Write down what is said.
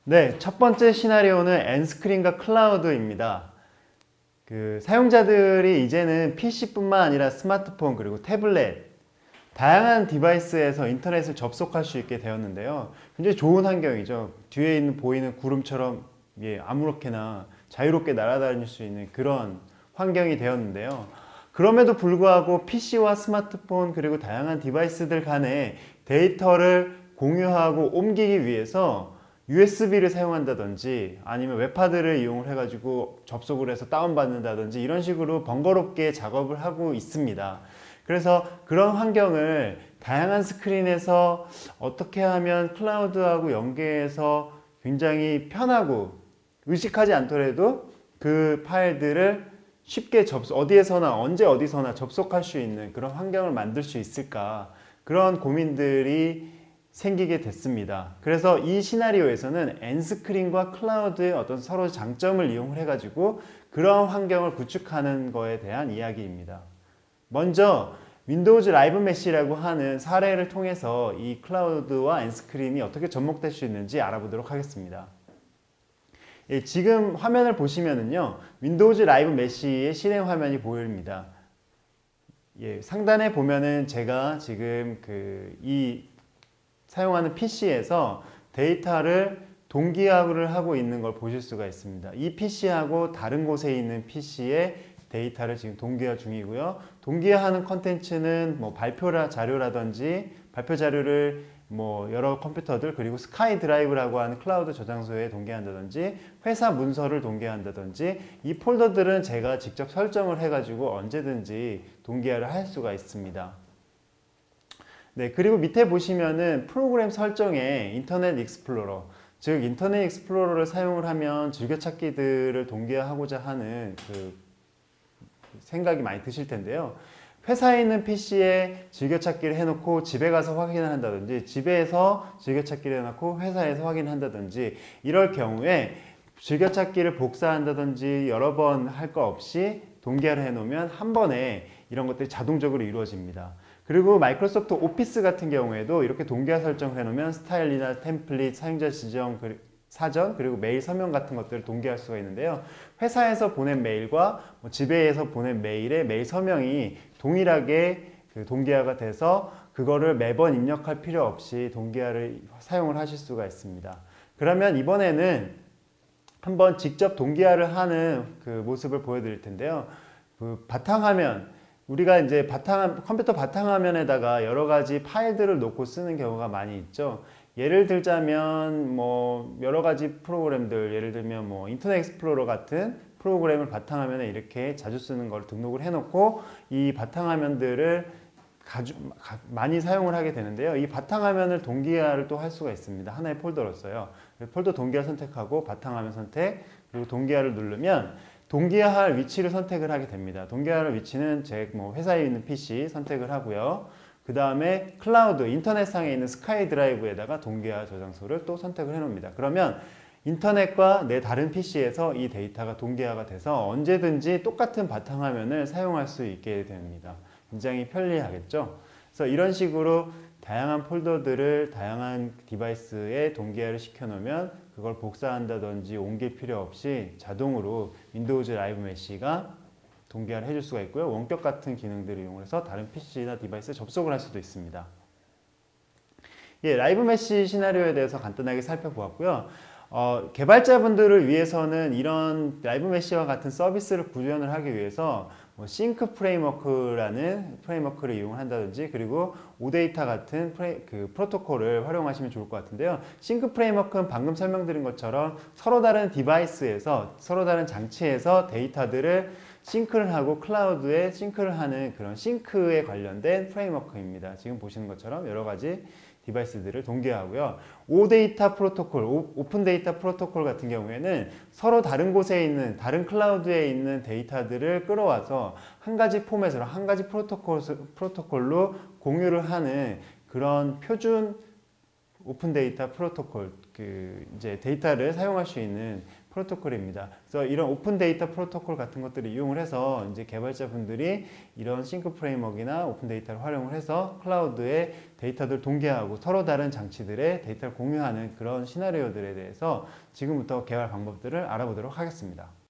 네, 첫 번째 시나리오는 엔스크린과 클라우드입니다. 사용자들이 이제는 PC뿐만 아니라 스마트폰 그리고 태블릿, 다양한 디바이스에서 인터넷을 접속할 수 있게 되었는데요. 굉장히 좋은 환경이죠. 뒤에 있는 보이는 구름처럼 아무렇게나 자유롭게 날아다닐 수 있는 그런 환경이 되었는데요. 그럼에도 불구하고 PC와 스마트폰 그리고 다양한 디바이스들 간에 데이터를 공유하고 옮기기 위해서 USB를 사용한다든지 아니면 웹하드를 이용을 해가지고 접속을 해서 다운받는다든지 이런 식으로 번거롭게 작업을 하고 있습니다. 그래서 그런 환경을 다양한 스크린에서 어떻게 하면 클라우드하고 연계해서 굉장히 편하고 의식하지 않더라도 그 파일들을 쉽게 어디에서나 언제 어디서나 접속할 수 있는 그런 환경을 만들 수 있을까, 그런 고민들이 생기게 됐습니다. 그래서 이 시나리오에서는 엔스크린과 클라우드의 어떤 서로 장점을 이용을 해가지고 그런 환경을 구축하는 거에 대한 이야기입니다. 먼저 윈도우즈 라이브 메시라고 하는 사례를 통해서 이 클라우드와 엔스크린이 어떻게 접목될 수 있는지 알아보도록 하겠습니다. 지금 화면을 보시면은요, 윈도우즈 라이브 메시의 실행 화면이 보입니다. 상단에 보면은 제가 지금 이 사용하는 PC에서 데이터를 동기화를 하고 있는 걸 보실 수가 있습니다. 이 PC하고 다른 곳에 있는 PC의 데이터를 지금 동기화 중이고요. 동기화하는 컨텐츠는 뭐 발표 자료라든지 발표 자료를 여러 컴퓨터들 그리고 스카이 드라이브라고 하는 클라우드 저장소에 동기한다든지 회사 문서를 동기한다든지 이 폴더들은 제가 직접 설정을 해가지고 언제든지 동기화를 할 수가 있습니다. 네, 그리고 밑에 보시면은 프로그램 설정에 인터넷 익스플로러, 즉 인터넷 익스플로러를 사용을 하면 즐겨찾기들을 동기화하고자 하는 생각이 많이 드실 텐데요. 회사에 있는 PC에 즐겨찾기를 해놓고 집에 가서 확인을 한다든지 집에서 즐겨찾기를 해놓고 회사에서 확인을 한다든지 이럴 경우에 즐겨찾기를 복사한다든지 여러 번 할 거 없이 동기화를 해놓으면 한 번에 이런 것들이 자동적으로 이루어집니다. 그리고 마이크로소프트 오피스 같은 경우에도 이렇게 동기화 설정을 해놓으면 스타일이나 템플릿, 사용자 지정, 사전, 그리고 메일 서명 같은 것들을 동기화할 수가 있는데요. 회사에서 보낸 메일과 집에서 보낸 메일의 메일 서명이 동일하게 동기화가 돼서 그거를 매번 입력할 필요 없이 동기화를 사용을 하실 수가 있습니다. 그러면 이번에는 한번 직접 동기화를 하는 모습을 보여드릴 텐데요. 바탕화면, 우리가 이제 컴퓨터 바탕화면에다가 여러 가지 파일들을 놓고 쓰는 경우가 많이 있죠. 예를 들자면 여러 가지 프로그램들, 예를 들면 인터넷 익스플로러 같은 프로그램을 바탕화면에 이렇게 자주 쓰는 걸 등록을 해놓고 이 바탕화면들을 많이 사용을 하게 되는데요. 이 바탕화면을 동기화를 또 할 수가 있습니다. 하나의 폴더로서요. 폴더 동기화 선택하고 바탕화면 선택, 그리고 동기화를 누르면 동기화할 위치를 선택을 하게 됩니다. 동기화할 위치는 제 회사에 있는 PC 선택을 하고요. 그 다음에 클라우드, 인터넷상에 있는 스카이 드라이브에다가 동기화 저장소를 또 선택을 해 놓습니다. 그러면 인터넷과 내 다른 PC에서 이 데이터가 동기화가 돼서 언제든지 똑같은 바탕화면을 사용할 수 있게 됩니다. 굉장히 편리하겠죠? 그래서 이런 식으로 다양한 폴더들을 다양한 디바이스에 동기화를 시켜 놓으면 그걸 복사한다든지 옮길 필요 없이 자동으로 윈도우즈 라이브 메시가 동기화를 해줄 수가 있고요. 원격 같은 기능들을 이용해서 다른 PC나 디바이스에 접속을 할 수도 있습니다. 라이브 메시 시나리오에 대해서 간단하게 살펴보았고요. 개발자분들을 위해서는 이런 라이브 메시와 같은 서비스를 구현을 하기 위해서 싱크 프레임워크라는 프레임워크를 이용을 한다든지 그리고 오데이터 같은 프로토콜을 활용하시면 좋을 것 같은데요. 싱크 프레임워크는 방금 설명드린 것처럼 서로 다른 디바이스에서 서로 다른 장치에서 데이터들을 싱크를 하고 클라우드에 싱크를 하는 그런 싱크에 관련된 프레임워크입니다. 지금 보시는 것처럼 여러 가지 디바이스들을 동기화하고요. 오데이터 프로토콜, 오픈 데이터 프로토콜 같은 경우에는 서로 다른 곳에 있는 다른 클라우드에 있는 데이터들을 끌어와서 한 가지 포맷으로 한 가지 프로토콜로 공유를 하는 그런 표준 오픈 데이터 프로토콜, 이제 데이터를 사용할 수 있는 프로토콜입니다. 그래서 이런 오픈 데이터 프로토콜 같은 것들을 이용을 해서 이제 개발자분들이 이런 싱크 프레임워크나 오픈 데이터를 활용을 해서 클라우드에 데이터들 동기화하고 서로 다른 장치들의 데이터를 공유하는 그런 시나리오들에 대해서 지금부터 개발 방법들을 알아보도록 하겠습니다.